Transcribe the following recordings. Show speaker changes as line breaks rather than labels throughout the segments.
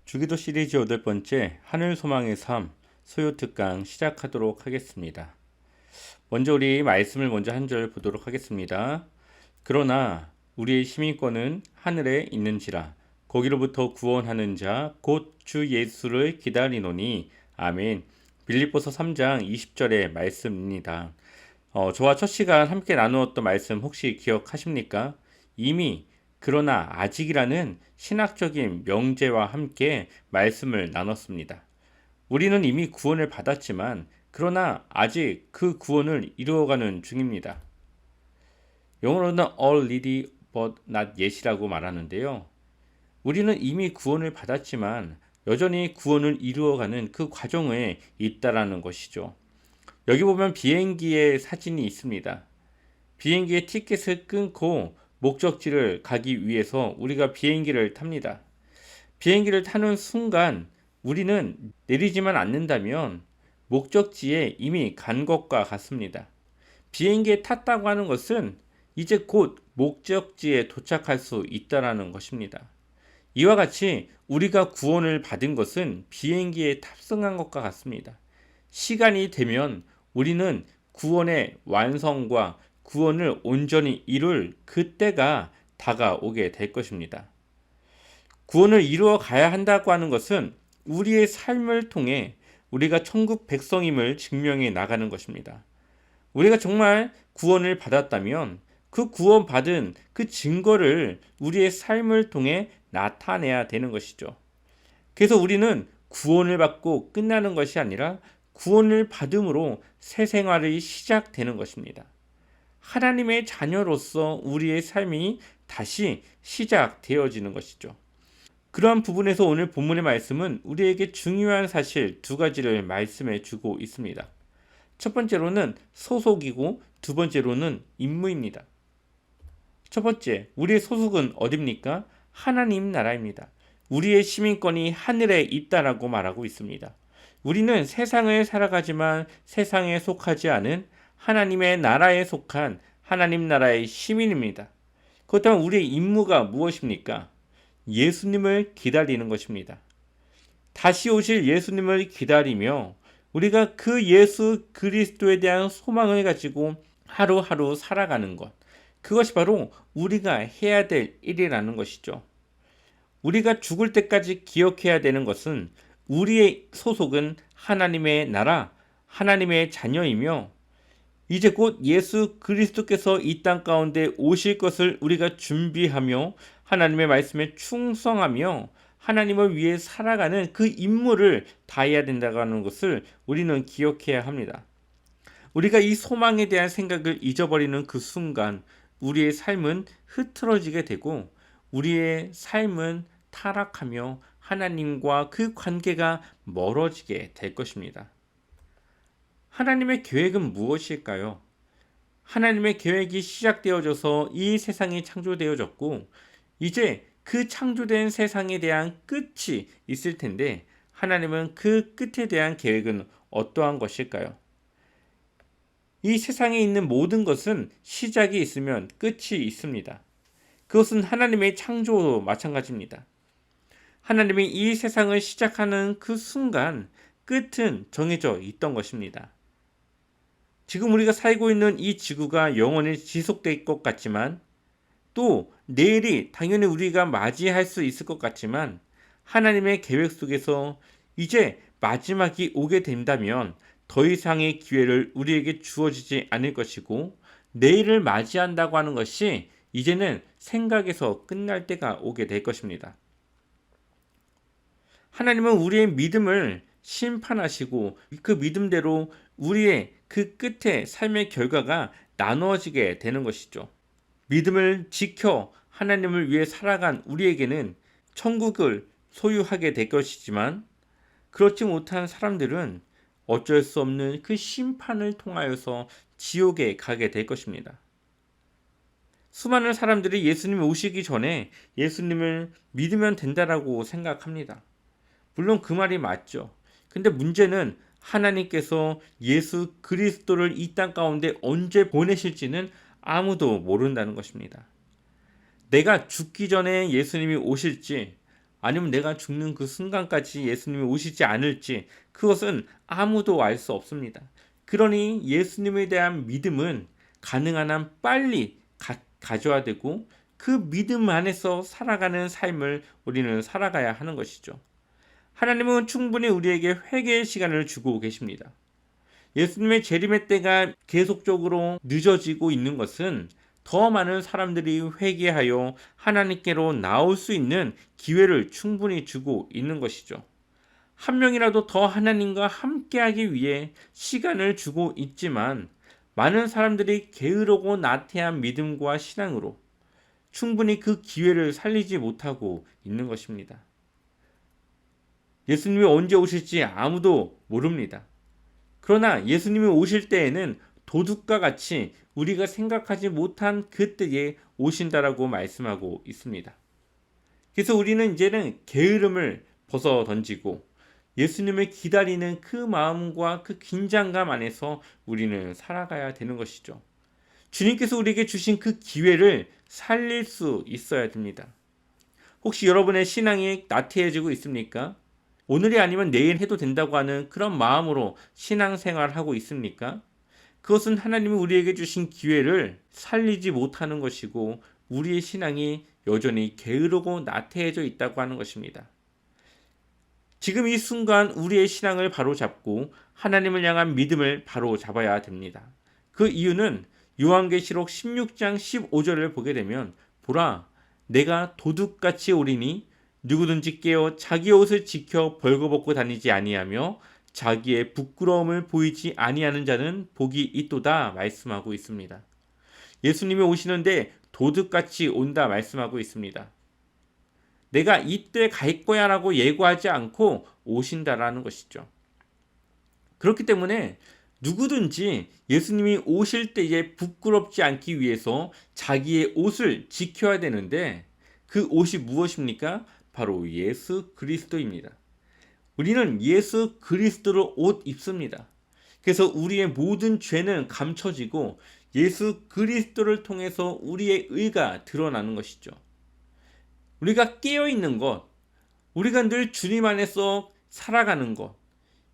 주기도 시리즈 8번째 하늘 소망의 삶 소요 특강 시작하도록 하겠습니다. 먼저 우리 말씀을 먼저 한 절 보도록 하겠습니다. 그러나 우리의 시민권은 하늘에 있는지라 거기로부터 구원하는 자 곧 주 예수를 기다리노니 아멘. 빌립보서 3장 20절의 말씀입니다. 저와 첫 시간 함께 나누었던 말씀 혹시 기억하십니까? 이미 그러나 아직이라는 신학적인 명제와 함께 말씀을 나눴습니다. 우리는 이미 구원을 받았지만 그러나 아직 그 구원을 이루어가는 중입니다. 영어로는 already but not yet이라고 말하는데요. 우리는 이미 구원을 받았지만 여전히 구원을 이루어가는 그 과정에 있다라는 것이죠. 여기 보면 비행기의 사진이 있습니다. 비행기의 티켓을 끊고 목적지를 가기 위해서 우리가 비행기를 탑니다. 비행기를 타는 순간 우리는 내리지만 않는다면 목적지에 이미 간 것과 같습니다. 비행기에 탔다고 하는 것은 이제 곧 목적지에 도착할 수 있다라는 것입니다. 이와 같이 우리가 구원을 받은 것은 비행기에 탑승한 것과 같습니다. 시간이 되면 우리는 구원의 완성과 구원을 온전히 이룰 그때가 다가오게 될 것입니다. 구원을 이루어 가야 한다고 하는 것은 우리의 삶을 통해 우리가 천국 백성임을 증명해 나가는 것입니다. 우리가 정말 구원을 받았다면 그 구원받은 그 증거를 우리의 삶을 통해 나타내야 되는 것이죠. 그래서 우리는 구원을 받고 끝나는 것이 아니라 구원을 받음으로 새 생활이 시작되는 것입니다. 하나님의 자녀로서 우리의 삶이 다시 시작되어지는 것이죠. 그러한 부분에서 오늘 본문의 말씀은 우리에게 중요한 사실 두 가지를 말씀해 주고 있습니다. 첫 번째로는 소속이고 두 번째로는 임무입니다. 첫 번째, 우리의 소속은 어디입니까? 하나님 나라입니다. 우리의 시민권이 하늘에 있다라고 말하고 있습니다. 우리는 세상을 살아가지만 세상에 속하지 않은 하나님의 나라에 속한 하나님 나라의 시민입니다. 그렇다면 우리의 임무가 무엇입니까? 예수님을 기다리는 것입니다. 다시 오실 예수님을 기다리며 우리가 그 예수 그리스도에 대한 소망을 가지고 하루하루 살아가는 것. 그것이 바로 우리가 해야 될 일이라는 것이죠. 우리가 죽을 때까지 기억해야 되는 것은 우리의 소속은 하나님의 나라, 하나님의 자녀이며 이제 곧 예수 그리스도께서 이 땅 가운데 오실 것을 우리가 준비하며 하나님의 말씀에 충성하며 하나님을 위해 살아가는 그 임무를 다해야 된다고 하는 것을 우리는 기억해야 합니다. 우리가 이 소망에 대한 생각을 잊어버리는 그 순간 우리의 삶은 흐트러지게 되고 우리의 삶은 타락하며 하나님과 그 관계가 멀어지게 될 것입니다. 하나님의 계획은 무엇일까요? 하나님의 계획이 시작되어져서 이 세상이 창조되어졌고 이제 그 창조된 세상에 대한 끝이 있을 텐데 하나님은 그 끝에 대한 계획은 어떠한 것일까요? 이 세상에 있는 모든 것은 시작이 있으면 끝이 있습니다. 그것은 하나님의 창조도 마찬가지입니다. 하나님이 이 세상을 시작하는 그 순간 끝은 정해져 있던 것입니다. 지금 우리가 살고 있는 이 지구가 영원히 지속될 것 같지만 또 내일이 당연히 우리가 맞이할 수 있을 것 같지만 하나님의 계획 속에서 이제 마지막이 오게 된다면 더 이상의 기회를 우리에게 주어지지 않을 것이고 내일을 맞이한다고 하는 것이 이제는 생각에서 끝날 때가 오게 될 것입니다. 하나님은 우리의 믿음을 심판하시고 그 믿음대로 우리의 그 끝에 삶의 결과가 나누어지게 되는 것이죠. 믿음을 지켜 하나님을 위해 살아간 우리에게는 천국을 소유하게 될 것이지만 그렇지 못한 사람들은 어쩔 수 없는 그 심판을 통하여서 지옥에 가게 될 것입니다. 수많은 사람들이 예수님이 오시기 전에 예수님을 믿으면 된다라고 생각합니다. 물론 그 말이 맞죠. 근데 문제는 하나님께서 예수 그리스도를 이 땅 가운데 언제 보내실지는 아무도 모른다는 것입니다. 내가 죽기 전에 예수님이 오실지 아니면 내가 죽는 그 순간까지 예수님이 오시지 않을지 그것은 아무도 알 수 없습니다. 그러니 예수님에 대한 믿음은 가능한 한 빨리 가져야 되고 그 믿음 안에서 살아가는 삶을 우리는 살아가야 하는 것이죠. 하나님은 충분히 우리에게 회개의 시간을 주고 계십니다. 예수님의 재림의 때가 계속적으로 늦어지고 있는 것은 더 많은 사람들이 회개하여 하나님께로 나올 수 있는 기회를 충분히 주고 있는 것이죠. 한 명이라도 더 하나님과 함께하기 위해 시간을 주고 있지만 많은 사람들이 게으르고 나태한 믿음과 신앙으로 충분히 그 기회를 살리지 못하고 있는 것입니다. 예수님이 언제 오실지 아무도 모릅니다. 그러나 예수님이 오실 때에는 도둑과 같이 우리가 생각하지 못한 그때에 오신다라고 말씀하고 있습니다. 그래서 우리는 이제는 게으름을 벗어 던지고 예수님을 기다리는 그 마음과 그 긴장감 안에서 우리는 살아가야 되는 것이죠. 주님께서 우리에게 주신 그 기회를 살릴 수 있어야 됩니다. 혹시 여러분의 신앙이 나태해지고 있습니까? 오늘이 아니면 내일 해도 된다고 하는 그런 마음으로 신앙생활을 하고 있습니까? 그것은 하나님이 우리에게 주신 기회를 살리지 못하는 것이고 우리의 신앙이 여전히 게으르고 나태해져 있다고 하는 것입니다. 지금 이 순간 우리의 신앙을 바로잡고 하나님을 향한 믿음을 바로잡아야 됩니다. 그 이유는 요한계시록 16장 15절을 보게 되면 보라 내가 도둑같이 오리니 누구든지 깨어 자기 옷을 지켜 벌거벗고 다니지 아니하며 자기의 부끄러움을 보이지 아니하는 자는 복이 있도다 말씀하고 있습니다. 예수님이 오시는데 도둑같이 온다 말씀하고 있습니다. 내가 이때 갈 거야 라고 예고하지 않고 오신다라는 것이죠. 그렇기 때문에 누구든지 예수님이 오실 때에 부끄럽지 않기 위해서 자기의 옷을 지켜야 되는데 그 옷이 무엇입니까? 바로 예수 그리스도입니다. 우리는 예수 그리스도로 옷 입습니다. 그래서 우리의 모든 죄는 감춰지고 예수 그리스도를 통해서 우리의 의가 드러나는 것이죠. 우리가 깨어있는 것, 우리가 늘 주님 안에서 살아가는 것,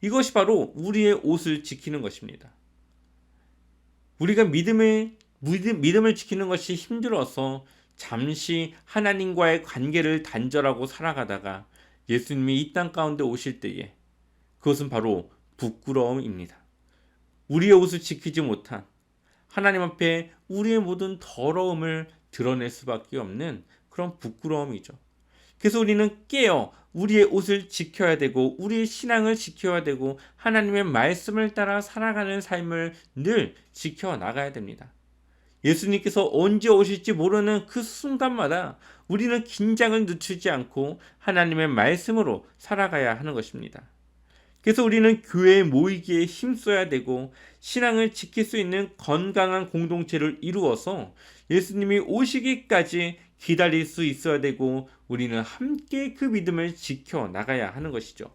이것이 바로 우리의 옷을 지키는 것입니다. 우리가 믿음을 지키는 것이 힘들어서 잠시 하나님과의 관계를 단절하고 살아가다가 예수님이 이 땅 가운데 오실 때에 그것은 바로 부끄러움입니다. 우리의 옷을 지키지 못한 하나님 앞에 우리의 모든 더러움을 드러낼 수밖에 없는 그런 부끄러움이죠. 그래서 우리는 깨어 우리의 옷을 지켜야 되고 우리의 신앙을 지켜야 되고 하나님의 말씀을 따라 살아가는 삶을 늘 지켜나가야 됩니다. 예수님께서 언제 오실지 모르는 그 순간마다 우리는 긴장을 늦추지 않고 하나님의 말씀으로 살아가야 하는 것입니다. 그래서 우리는 교회에 모이기에 힘써야 되고 신앙을 지킬 수 있는 건강한 공동체를 이루어서 예수님이 오시기까지 기다릴 수 있어야 되고 우리는 함께 그 믿음을 지켜나가야 하는 것이죠.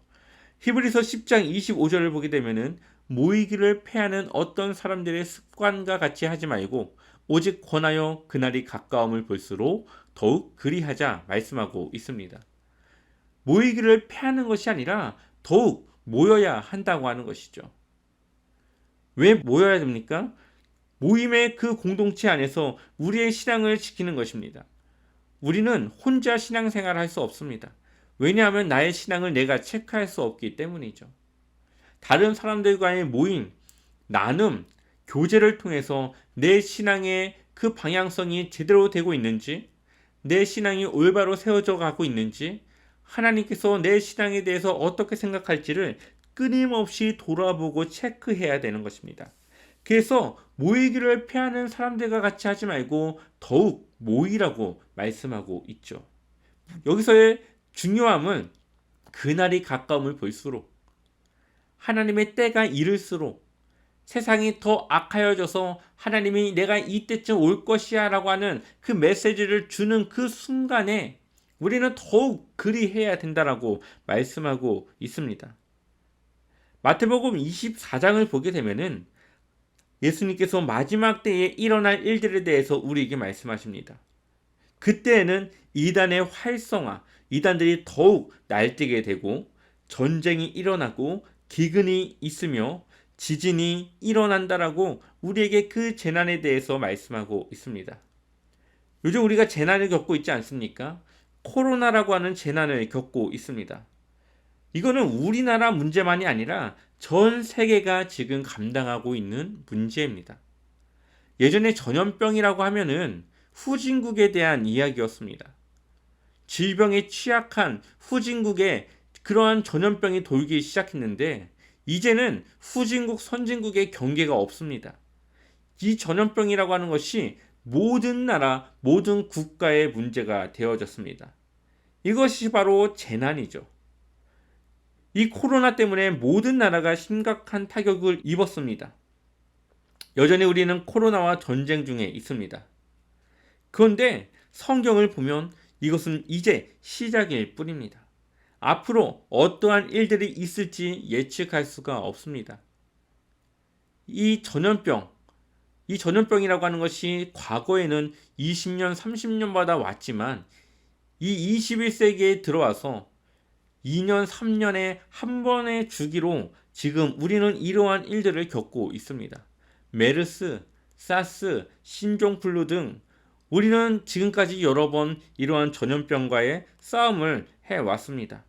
히브리서 10장 25절을 보게 되면은 모이기를 패하는 어떤 사람들의 습관과 같이 하지 말고 오직 권하여 그날이 가까움을 볼수록 더욱 그리하자 말씀하고 있습니다. 모이기를 패하는 것이 아니라 더욱 모여야 한다고 하는 것이죠. 왜 모여야 됩니까? 모임의 그 공동체 안에서 우리의 신앙을 지키는 것입니다. 우리는 혼자 신앙생활을 할 수 없습니다. 왜냐하면 나의 신앙을 내가 체크할 수 없기 때문이죠. 다른 사람들과의 모임, 나눔, 교제를 통해서 내 신앙의 그 방향성이 제대로 되고 있는지, 내 신앙이 올바로 세워져 가고 있는지, 하나님께서 내 신앙에 대해서 어떻게 생각할지를 끊임없이 돌아보고 체크해야 되는 것입니다. 그래서 모이기를 패하는 사람들과 같이 하지 말고 더욱 모이라고 말씀하고 있죠. 여기서의 중요함은 그날이 가까움을 볼수록 하나님의 때가 이를수록 세상이 더 악하여져서 하나님이 내가 이때쯤 올 것이야 라고 하는 그 메시지를 주는 그 순간에 우리는 더욱 그리해야 된다라고 말씀하고 있습니다. 마태복음 24장을 보게 되면은 예수님께서 마지막 때에 일어날 일들에 대해서 우리에게 말씀하십니다. 그때에는 이단의 활성화, 이단들이 더욱 날뛰게 되고 전쟁이 일어나고 기근이 있으며 지진이 일어난다라고 우리에게 그 재난에 대해서 말씀하고 있습니다. 요즘 우리가 재난을 겪고 있지 않습니까? 코로나라고 하는 재난을 겪고 있습니다. 이거는 우리나라 문제만이 아니라 전 세계가 지금 감당하고 있는 문제입니다. 예전에 전염병이라고 하면은 후진국에 대한 이야기였습니다. 질병에 취약한 후진국에 그러한 전염병이 돌기 시작했는데 이제는 후진국, 선진국의 경계가 없습니다. 이 전염병이라고 하는 것이 모든 나라, 모든 국가의 문제가 되어졌습니다. 이것이 바로 재난이죠. 이 코로나 때문에 모든 나라가 심각한 타격을 입었습니다. 여전히 우리는 코로나와 전쟁 중에 있습니다. 그런데 성경을 보면 이것은 이제 시작일 뿐입니다. 앞으로 어떠한 일들이 있을지 예측할 수가 없습니다. 이 전염병이라고 하는 것이 과거에는 20년, 30년마다 왔지만 이 21세기에 들어와서 2년, 3년에 한 번의 주기로 지금 우리는 이러한 일들을 겪고 있습니다. 메르스, 사스, 신종플루 등 우리는 지금까지 여러 번 이러한 전염병과의 싸움을 해왔습니다.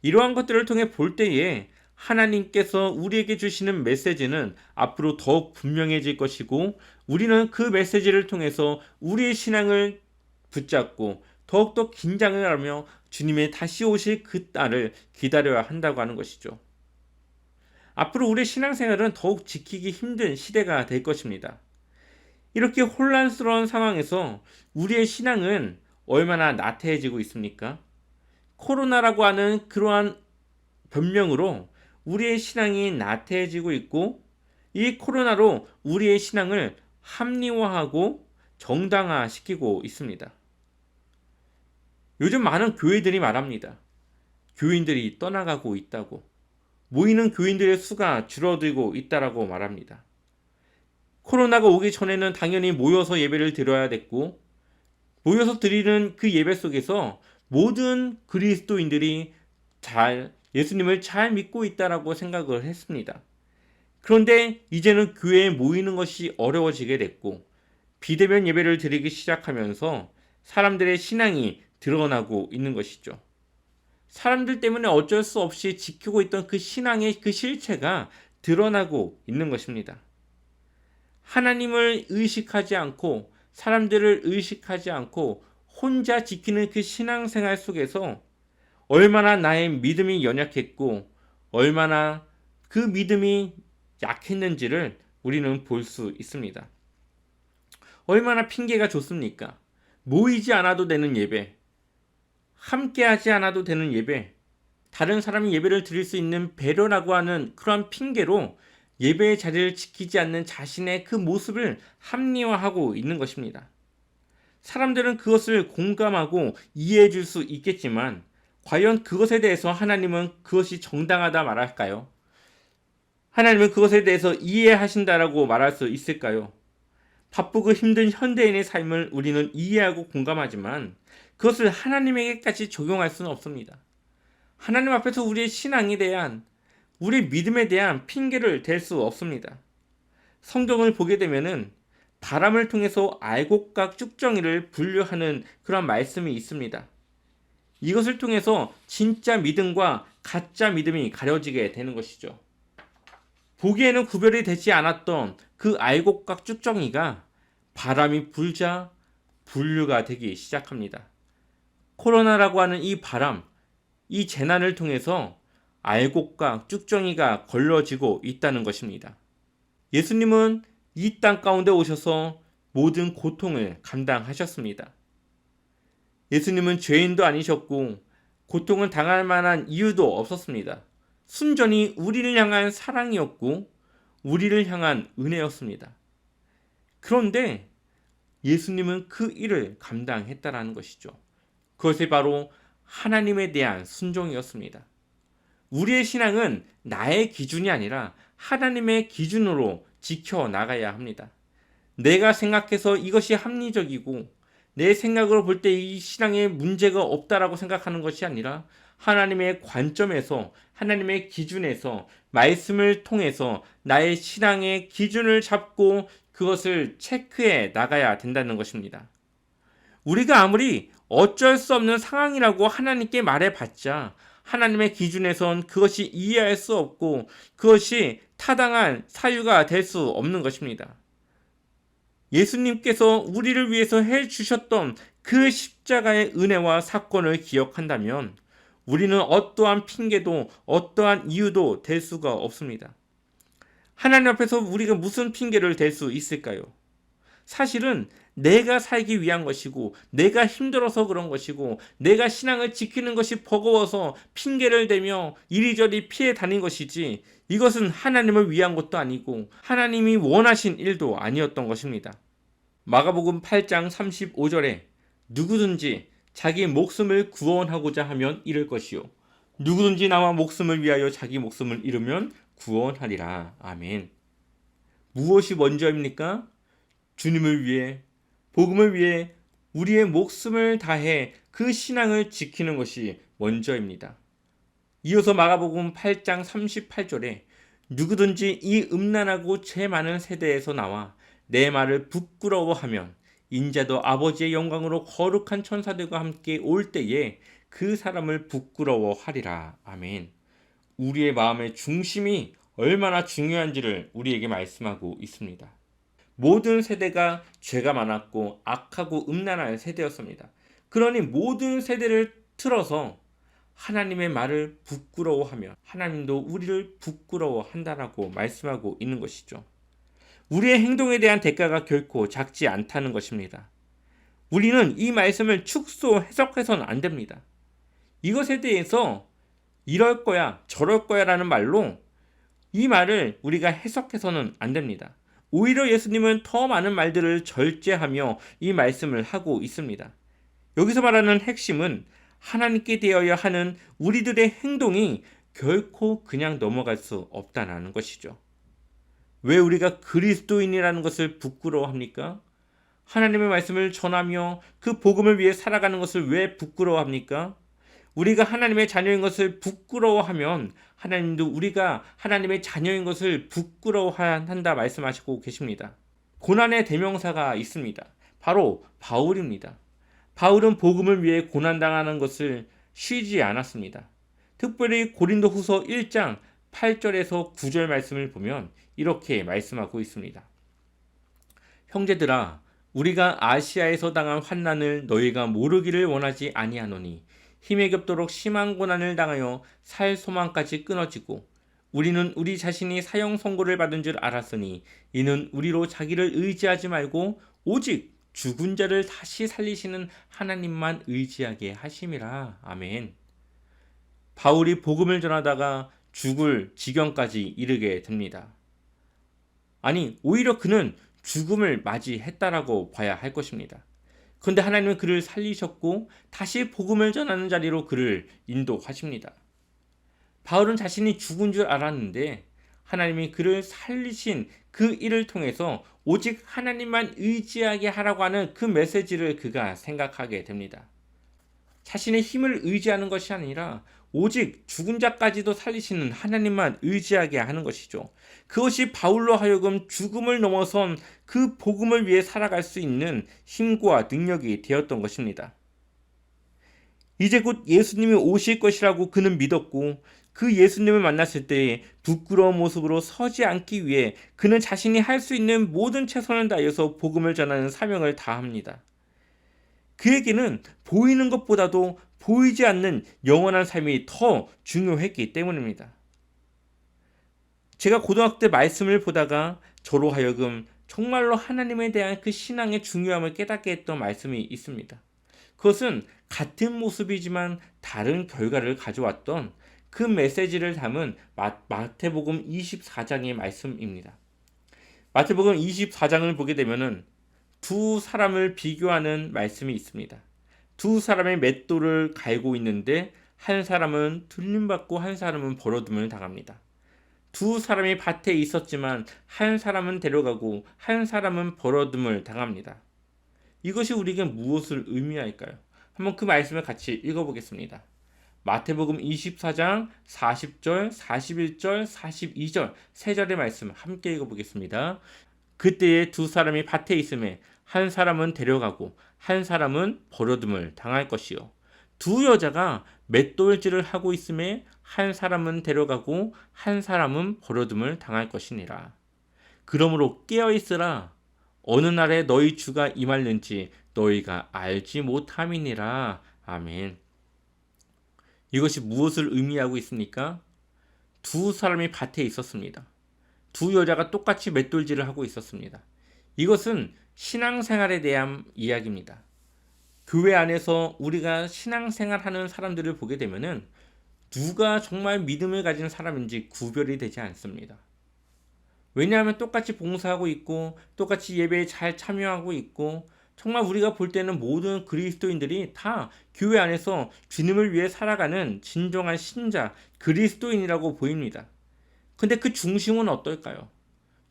이러한 것들을 통해 볼 때에 하나님께서 우리에게 주시는 메시지는 앞으로 더욱 분명해질 것이고 우리는 그 메시지를 통해서 우리의 신앙을 붙잡고 더욱더 긴장을 하며 주님의 다시 오실 그 날을 기다려야 한다고 하는 것이죠. 앞으로 우리의 신앙생활은 더욱 지키기 힘든 시대가 될 것입니다. 이렇게 혼란스러운 상황에서 우리의 신앙은 얼마나 나태해지고 있습니까? 코로나라고 하는 그러한 변명으로 우리의 신앙이 나태해지고 있고 이 코로나로 우리의 신앙을 합리화하고 정당화시키고 있습니다. 요즘 많은 교회들이 말합니다. 교인들이 떠나가고 있다고. 모이는 교인들의 수가 줄어들고 있다라고 말합니다. 코로나가 오기 전에는 당연히 모여서 예배를 드려야 됐고 모여서 드리는 그 예배 속에서 모든 그리스도인들이 예수님을 잘 믿고 있다라고 생각을 했습니다. 그런데 이제는 교회에 모이는 것이 어려워지게 됐고 비대면 예배를 드리기 시작하면서 사람들의 신앙이 드러나고 있는 것이죠. 사람들 때문에 어쩔 수 없이 지키고 있던 그 신앙의 그 실체가 드러나고 있는 것입니다. 하나님을 의식하지 않고 사람들을 의식하지 않고 혼자 지키는 그 신앙생활 속에서 얼마나 나의 믿음이 연약했고 얼마나 그 믿음이 약했는지를 우리는 볼 수 있습니다. 얼마나 핑계가 좋습니까? 모이지 않아도 되는 예배, 함께하지 않아도 되는 예배, 다른 사람이 예배를 드릴 수 있는 배려라고 하는 그러한 핑계로 예배의 자리를 지키지 않는 자신의 그 모습을 합리화하고 있는 것입니다. 사람들은 그것을 공감하고 이해해 줄 수 있겠지만 과연 그것에 대해서 하나님은 그것이 정당하다 말할까요? 하나님은 그것에 대해서 이해하신다라고 말할 수 있을까요? 바쁘고 힘든 현대인의 삶을 우리는 이해하고 공감하지만 그것을 하나님에게까지 적용할 수는 없습니다. 하나님 앞에서 우리의 신앙에 대한 우리 믿음에 대한 핑계를 댈 수 없습니다. 성경을 보게 되면은 바람을 통해서 알곡과 쭉정이를 분류하는 그런 말씀이 있습니다. 이것을 통해서 진짜 믿음과 가짜 믿음이 가려지게 되는 것이죠. 보기에는 구별이 되지 않았던 그 알곡과 쭉정이가 바람이 불자 분류가 되기 시작합니다. 코로나라고 하는 이 바람, 이 재난을 통해서 알곡과 쭉정이가 걸러지고 있다는 것입니다. 예수님은 이 땅 가운데 오셔서 모든 고통을 감당하셨습니다. 예수님은 죄인도 아니셨고 고통을 당할 만한 이유도 없었습니다. 순전히 우리를 향한 사랑이었고 우리를 향한 은혜였습니다. 그런데 예수님은 그 일을 감당했다라는 것이죠. 그것이 바로 하나님에 대한 순종이었습니다. 우리의 신앙은 나의 기준이 아니라 하나님의 기준으로 지켜나가야 합니다. 내가 생각해서 이것이 합리적이고 내 생각으로 볼 때 이 신앙에 문제가 없다라고 생각하는 것이 아니라 하나님의 관점에서, 하나님의 기준에서, 말씀을 통해서 나의 신앙의 기준을 잡고 그것을 체크해 나가야 된다는 것입니다. 우리가 아무리 어쩔 수 없는 상황이라고 하나님께 말해봤자 하나님의 기준에선 그것이 이해할 수 없고 그것이 타당한 사유가 될 수 없는 것입니다. 예수님께서 우리를 위해서 해주셨던 그 십자가의 은혜와 사건을 기억한다면 우리는 어떠한 핑계도 어떠한 이유도 될 수가 없습니다. 하나님 앞에서 우리가 무슨 핑계를 댈 수 있을까요? 사실은 내가 살기 위한 것이고 내가 힘들어서 그런 것이고 내가 신앙을 지키는 것이 버거워서 핑계를 대며 이리저리 피해 다닌 것이지 이것은 하나님을 위한 것도 아니고 하나님이 원하신 일도 아니었던 것입니다. 마가복음 8장 35절에 누구든지 자기 목숨을 구원하고자 하면 잃을 것이요 누구든지 나와 목숨을 위하여 자기 목숨을 잃으면 구원하리라. 아멘. 무엇이 먼저입니까? 주님을 위해, 복음을 위해 우리의 목숨을 다해 그 신앙을 지키는 것이 먼저입니다. 이어서 마가복음 8장 38절에 누구든지 이 음란하고 죄 많은 세대에서 나와 내 말을 부끄러워하면 인자도 아버지의 영광으로 거룩한 천사들과 함께 올 때에 그 사람을 부끄러워하리라. 아멘. 우리의 마음의 중심이 얼마나 중요한지를 우리에게 말씀하고 있습니다. 모든 세대가 죄가 많았고 악하고 음란한 세대였습니다. 그러니 모든 세대를 틀어서 하나님의 말을 부끄러워하면 하나님도 우리를 부끄러워한다라고 말씀하고 있는 것이죠. 우리의 행동에 대한 대가가 결코 작지 않다는 것입니다. 우리는 이 말씀을 축소 해석해서는 안 됩니다. 이것에 대해서 이럴 거야 저럴 거야 라는 말로 이 말을 우리가 해석해서는 안 됩니다. 오히려 예수님은 더 많은 말들을 절제하며 이 말씀을 하고 있습니다. 여기서 말하는 핵심은 하나님께 대하여 하는 우리들의 행동이 결코 그냥 넘어갈 수 없다는 것이죠. 왜 우리가 그리스도인이라는 것을 부끄러워합니까? 하나님의 말씀을 전하며 그 복음을 위해 살아가는 것을 왜 부끄러워합니까? 우리가 하나님의 자녀인 것을 부끄러워하면 하나님도 우리가 하나님의 자녀인 것을 부끄러워한다 말씀하시고 계십니다. 고난의 대명사가 있습니다. 바로 바울입니다. 바울은 복음을 위해 고난당하는 것을 쉬지 않았습니다. 특별히 고린도후서 1장 8절에서 9절 말씀을 보면 이렇게 말씀하고 있습니다. 형제들아, 우리가 아시아에서 당한 환난을 너희가 모르기를 원하지 아니하노니 힘에 겹도록 심한 고난을 당하여 살 소망까지 끊어지고 우리는 우리 자신이 사형 선고를 받은 줄 알았으니 이는 우리로 자기를 의지하지 말고 오직 죽은 자를 다시 살리시는 하나님만 의지하게 하심이라. 아멘. 바울이 복음을 전하다가 죽을 지경까지 이르게 됩니다. 아니, 오히려 그는 죽음을 맞이했다라고 봐야 할 것입니다. 그런데 하나님은 그를 살리셨고 다시 복음을 전하는 자리로 그를 인도하십니다. 바울은 자신이 죽은 줄 알았는데 하나님이 그를 살리신 그 일을 통해서 오직 하나님만 의지하게 하라고 하는 그 메시지를 그가 생각하게 됩니다. 자신의 힘을 의지하는 것이 아니라 오직 죽은 자까지도 살리시는 하나님만 의지하게 하는 것이죠. 그것이 바울로 하여금 죽음을 넘어선 그 복음을 위해 살아갈 수 있는 힘과 능력이 되었던 것입니다. 이제 곧 예수님이 오실 것이라고 그는 믿었고 그 예수님을 만났을 때에 부끄러운 모습으로 서지 않기 위해 그는 자신이 할 수 있는 모든 최선을 다해서 복음을 전하는 사명을 다합니다. 그에게는 보이는 것보다도 보이지 않는 영원한 삶이 더 중요했기 때문입니다. 제가 고등학교 때 말씀을 보다가 저로 하여금 정말로 하나님에 대한 그 신앙의 중요함을 깨닫게 했던 말씀이 있습니다. 그것은 같은 모습이지만 다른 결과를 가져왔던 그 메시지를 담은 마태복음 24장의 말씀입니다. 마태복음 24장을 보게 되면은 두 사람을 비교하는 말씀이 있습니다. 두 사람의 맷돌을 갈고 있는데 한 사람은 들림받고 한 사람은 버러움을 당합니다. 두 사람이 밭에 있었지만 한 사람은 데려가고 한 사람은 버러움을 당합니다. 이것이 우리에게 무엇을 의미할까요? 한번 그 말씀을 같이 읽어보겠습니다. 마태복음 24장 40절, 41절, 42절 세 절의 말씀 함께 읽어보겠습니다. 그때에 두 사람이 밭에 있음에 한 사람은 데려가고 한 사람은 버려둠을 당할 것이요. 두 여자가 맷돌질을 하고 있음에 한 사람은 데려가고 한 사람은 버려둠을 당할 것이니라. 그러므로 깨어있으라. 어느 날에 너희 주가 임할는지 너희가 알지 못함이니라. 아멘. 이것이 무엇을 의미하고 있습니까? 두 사람이 밭에 있었습니다. 두 여자가 똑같이 맷돌질을 하고 있었습니다. 이것은 신앙생활에 대한 이야기입니다. 교회 안에서 우리가 신앙생활하는 사람들을 보게 되면은 누가 정말 믿음을 가진 사람인지 구별이 되지 않습니다. 왜냐하면 똑같이 봉사하고 있고 똑같이 예배에 잘 참여하고 있고 정말 우리가 볼 때는 모든 그리스도인들이 다 교회 안에서 주님을 위해 살아가는 진정한 신자, 그리스도인이라고 보입니다. 근데 그 중심은 어떨까요?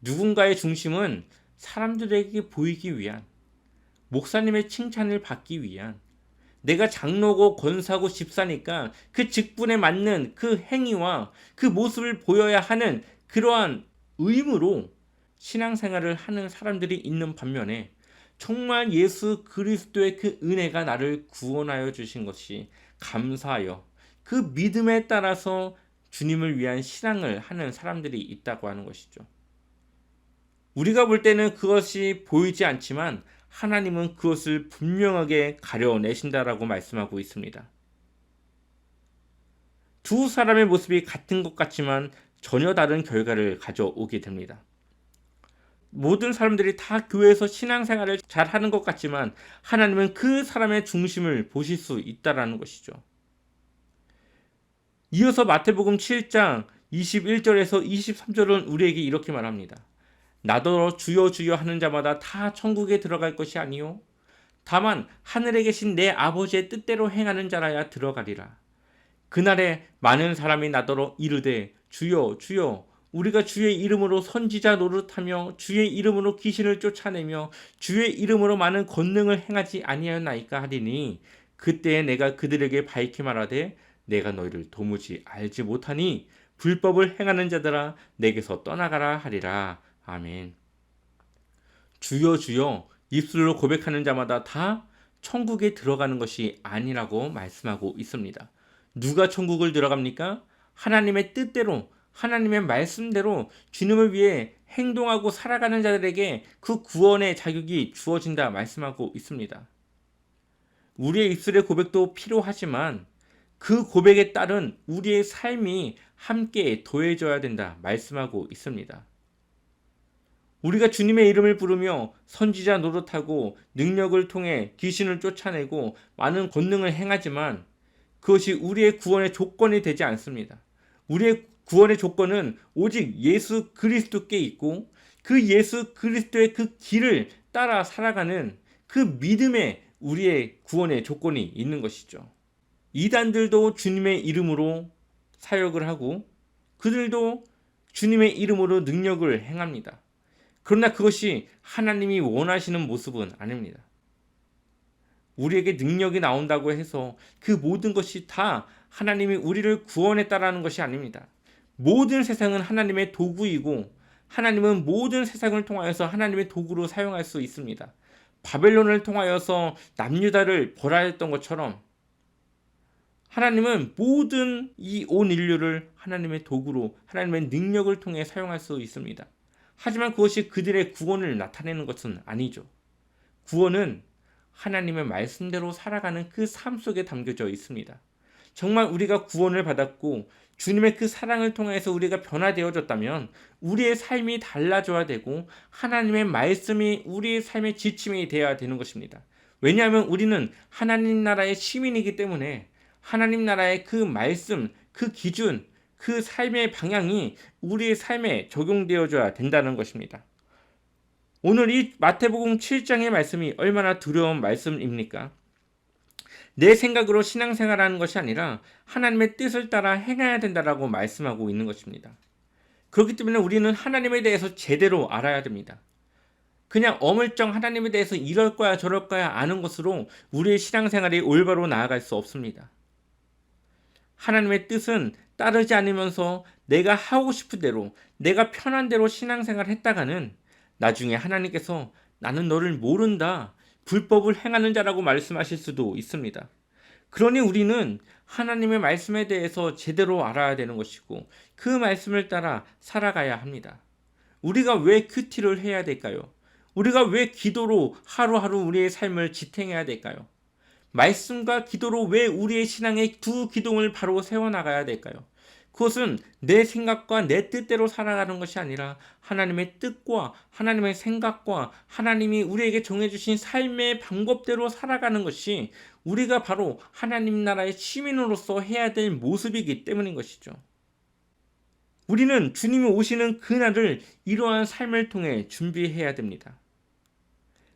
누군가의 중심은 사람들에게 보이기 위한, 목사님의 칭찬을 받기 위한, 내가 장로고 권사고 집사니까 그 직분에 맞는 그 행위와 그 모습을 보여야 하는 그러한 의무로 신앙생활을 하는 사람들이 있는 반면에 정말 예수 그리스도의 그 은혜가 나를 구원하여 주신 것이 감사하여 그 믿음에 따라서 주님을 위한 신앙을 하는 사람들이 있다고 하는 것이죠. 우리가 볼 때는 그것이 보이지 않지만 하나님은 그것을 분명하게 가려내신다라고 말씀하고 있습니다. 두 사람의 모습이 같은 것 같지만 전혀 다른 결과를 가져오게 됩니다. 모든 사람들이 다 교회에서 신앙생활을 잘 하는 것 같지만 하나님은 그 사람의 중심을 보실 수 있다라는 것이죠. 이어서 마태복음 7장 21절에서 23절은 우리에게 이렇게 말합니다. 나더러 주여 주여 하는 자마다 다 천국에 들어갈 것이 아니요 다만 하늘에 계신 내 아버지의 뜻대로 행하는 자라야 들어가리라. 그날에 많은 사람이 나더러 이르되 주여 주여 우리가 주의 이름으로 선지자 노릇하며 주의 이름으로 귀신을 쫓아내며 주의 이름으로 많은 권능을 행하지 아니하였나이까 하리니 그때에 내가 그들에게 밝히 말하되 내가 너희를 도무지 알지 못하니 불법을 행하는 자들아 내게서 떠나가라 하리라. 아멘. 주여 주여 입술로 고백하는 자마다 다 천국에 들어가는 것이 아니라고 말씀하고 있습니다. 누가 천국을 들어갑니까? 하나님의 뜻대로 하나님의 말씀대로 주님을 위해 행동하고 살아가는 자들에게 그 구원의 자격이 주어진다 말씀하고 있습니다. 우리의 입술의 고백도 필요하지만 그 고백에 따른 우리의 삶이 함께 더해져야 된다 말씀하고 있습니다. 우리가 주님의 이름을 부르며 선지자 노릇하고 능력을 통해 귀신을 쫓아내고 많은 권능을 행하지만 그것이 우리의 구원의 조건이 되지 않습니다. 우리의 구원의 조건은 오직 예수 그리스도께 있고 그 예수 그리스도의 그 길을 따라 살아가는 그 믿음에 우리의 구원의 조건이 있는 것이죠. 이단들도 주님의 이름으로 사역을 하고 그들도 주님의 이름으로 능력을 행합니다. 그러나 그것이 하나님이 원하시는 모습은 아닙니다. 우리에게 능력이 나온다고 해서 그 모든 것이 다 하나님이 우리를 구원했다라는 것이 아닙니다. 모든 세상은 하나님의 도구이고 하나님은 모든 세상을 통하여서 하나님의 도구로 사용할 수 있습니다. 바벨론을 통하여서 남유다를 벌하였던 것처럼 하나님은 모든 이 온 인류를 하나님의 도구로 하나님의 능력을 통해 사용할 수 있습니다. 하지만 그것이 그들의 구원을 나타내는 것은 아니죠. 구원은 하나님의 말씀대로 살아가는 그 삶 속에 담겨져 있습니다. 정말 우리가 구원을 받았고 주님의 그 사랑을 통해서 우리가 변화되어졌다면 우리의 삶이 달라져야 되고 하나님의 말씀이 우리의 삶의 지침이 되어야 되는 것입니다. 왜냐하면 우리는 하나님 나라의 시민이기 때문에 하나님 나라의 그 말씀, 그 기준, 그 삶의 방향이 우리의 삶에 적용되어져야 된다는 것입니다. 오늘 이 마태복음 7장의 말씀이 얼마나 두려운 말씀입니까? 내 생각으로 신앙생활하는 것이 아니라 하나님의 뜻을 따라 행해야 된다라고 말씀하고 있는 것입니다. 그렇기 때문에 우리는 하나님에 대해서 제대로 알아야 됩니다. 그냥 어물쩡 하나님에 대해서 이럴 거야 저럴 거야 아는 것으로 우리의 신앙생활이 올바로 나아갈 수 없습니다. 하나님의 뜻은 따르지 않으면서 내가 하고 싶은 대로 내가 편한 대로 신앙생활을 했다가는 나중에 하나님께서 나는 너를 모른다, 불법을 행하는 자라고 말씀하실 수도 있습니다. 그러니 우리는 하나님의 말씀에 대해서 제대로 알아야 되는 것이고 그 말씀을 따라 살아가야 합니다. 우리가 왜 큐티를 해야 될까요? 우리가 왜 기도로 하루하루 우리의 삶을 지탱해야 될까요? 말씀과 기도로 왜 우리의 신앙의 두 기둥을 바로 세워나가야 될까요? 그것은 내 생각과 내 뜻대로 살아가는 것이 아니라 하나님의 뜻과 하나님의 생각과 하나님이 우리에게 정해주신 삶의 방법대로 살아가는 것이 우리가 바로 하나님 나라의 시민으로서 해야 될 모습이기 때문인 것이죠. 우리는 주님이 오시는 그날을 이러한 삶을 통해 준비해야 됩니다.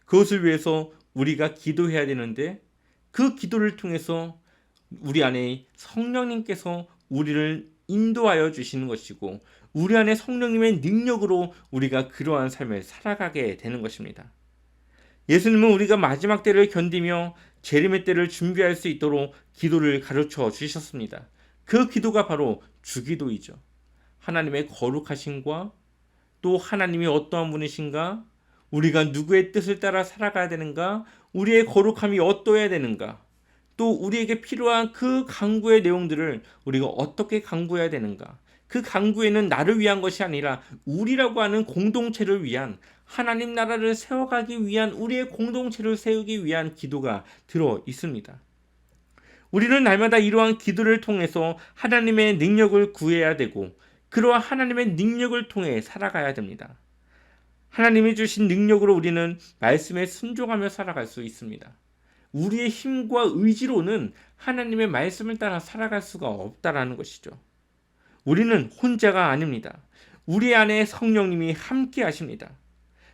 그것을 위해서 우리가 기도해야 되는데 그 기도를 통해서 우리 안에 성령님께서 우리를 인도하여 주시는 것이고 우리 안에 성령님의 능력으로 우리가 그러한 삶을 살아가게 되는 것입니다. 예수님은 우리가 마지막 때를 견디며 재림의 때를 준비할 수 있도록 기도를 가르쳐 주셨습니다. 그 기도가 바로 주기도이죠. 하나님의 거룩하심과 또 하나님이 어떠한 분이신가, 우리가 누구의 뜻을 따라 살아가야 되는가, 우리의 거룩함이 어떠해야 되는가, 또 우리에게 필요한 그 강구의 내용들을 우리가 어떻게 강구해야 되는가, 그 강구에는 나를 위한 것이 아니라 우리라고 하는 공동체를 위한, 하나님 나라를 세워가기 위한 우리의 공동체를 세우기 위한 기도가 들어 있습니다. 우리는 날마다 이러한 기도를 통해서 하나님의 능력을 구해야 되고 그러한 하나님의 능력을 통해 살아가야 됩니다. 하나님이 주신 능력으로 우리는 말씀에 순종하며 살아갈 수 있습니다. 우리의 힘과 의지로는 하나님의 말씀을 따라 살아갈 수가 없다라는 것이죠. 우리는 혼자가 아닙니다. 우리 안에 성령님이 함께 하십니다.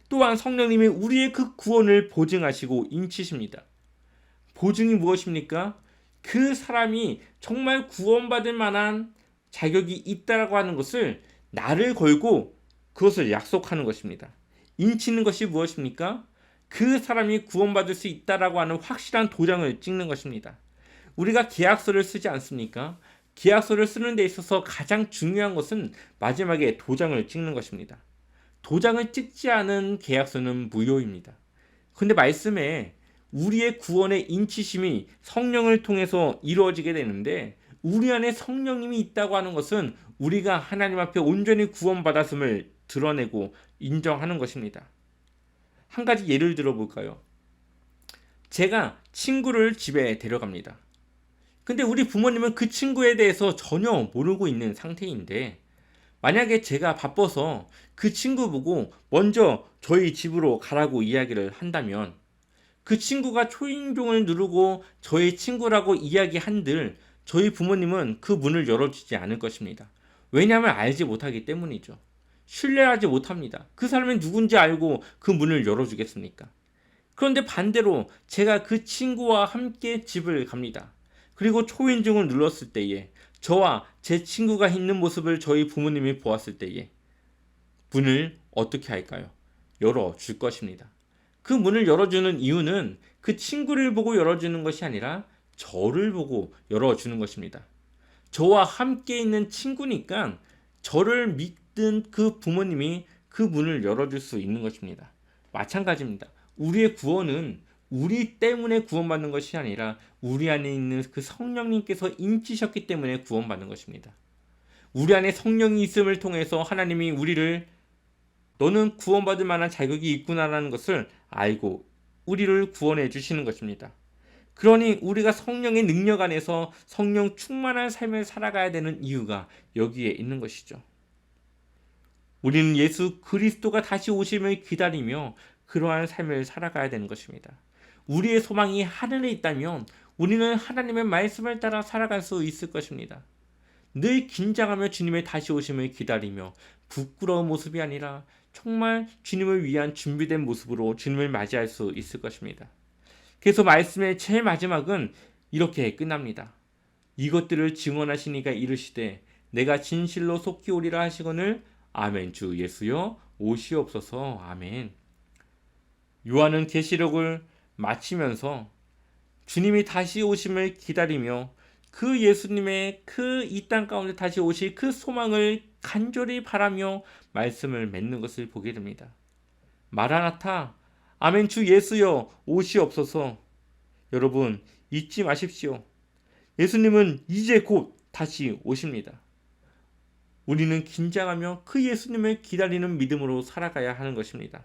또한 성령님이 우리의 그 구원을 보증하시고 인치십니다. 보증이 무엇입니까? 그 사람이 정말 구원받을 만한 자격이 있다라고 하는 것을 나를 걸고 그것을 약속하는 것입니다. 인치는 것이 무엇입니까? 그 사람이 구원받을 수 있다라고 하는 확실한 도장을 찍는 것입니다. 우리가 계약서를 쓰지 않습니까? 계약서를 쓰는 데 있어서 가장 중요한 것은 마지막에 도장을 찍는 것입니다. 도장을 찍지 않은 계약서는 무효입니다. 그런데 말씀에 우리의 구원의 인치심이 성령을 통해서 이루어지게 되는데 우리 안에 성령님이 있다고 하는 것은 우리가 하나님 앞에 온전히 구원받았음을 드러내고 인정하는 것입니다. 한 가지 예를 들어볼까요? 제가 친구를 집에 데려갑니다. 근데 우리 부모님은 그 친구에 대해서 전혀 모르고 있는 상태인데 만약에 제가 바빠서 그 친구 보고 먼저 저희 집으로 가라고 이야기를 한다면 그 친구가 초인종을 누르고 저희 친구라고 이야기한들 저희 부모님은 그 문을 열어주지 않을 것입니다. 왜냐하면 알지 못하기 때문이죠. 신뢰하지 못합니다. 그 사람이 누군지 알고 그 문을 열어주겠습니까? 그런데 반대로 제가 그 친구와 함께 집을 갑니다. 그리고 초인종을 눌렀을 때에 저와 제 친구가 있는 모습을 저희 부모님이 보았을 때에 문을 어떻게 할까요? 열어줄 것입니다. 그 문을 열어주는 이유는 그 친구를 보고 열어주는 것이 아니라 저를 보고 열어주는 것입니다. 저와 함께 있는 친구니까 저를 믿는 그 부모님이 그 문을 열어줄 수 있는 것입니다. 마찬가지입니다. 우리의 구원은 우리 때문에 구원받는 것이 아니라 우리 안에 있는 그 성령님께서 인치셨기 때문에 구원받는 것입니다. 우리 안에 성령이 있음을 통해서 하나님이 우리를 너는 구원받을 만한 자격이 있구나라는 것을 알고 우리를 구원해 주시는 것입니다. 그러니 우리가 성령의 능력 안에서 성령 충만한 삶을 살아가야 되는 이유가 여기에 있는 것이죠. 우리는 예수 그리스도가 다시 오심을 기다리며 그러한 삶을 살아가야 되는 것입니다. 우리의 소망이 하늘에 있다면 우리는 하나님의 말씀을 따라 살아갈 수 있을 것입니다. 늘 긴장하며 주님의 다시 오심을 기다리며 부끄러운 모습이 아니라 정말 주님을 위한 준비된 모습으로 주님을 맞이할 수 있을 것입니다. 그래서 말씀의 제일 마지막은 이렇게 끝납니다. 이것들을 증언하시니가 이르시되 내가 진실로 속히 오리라 하시거늘 아멘. 주 예수여 오시옵소서. 아멘. 요한은 계시록을 마치면서 주님이 다시 오심을 기다리며 그 예수님의 그 이 땅 가운데 다시 오실 그 소망을 간절히 바라며 말씀을 맺는 것을 보게 됩니다. 마라나타, 아멘 주 예수여 오시옵소서. 여러분 잊지 마십시오. 예수님은 이제 곧 다시 오십니다. 우리는 긴장하며 그 예수님을 기다리는 믿음으로 살아가야 하는 것입니다.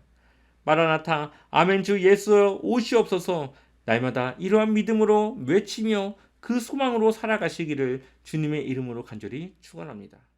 마라나타, 아멘 주 예수여 오시옵소서. 날마다 이러한 믿음으로 외치며 그 소망으로 살아가시기를 주님의 이름으로 간절히 축원합니다.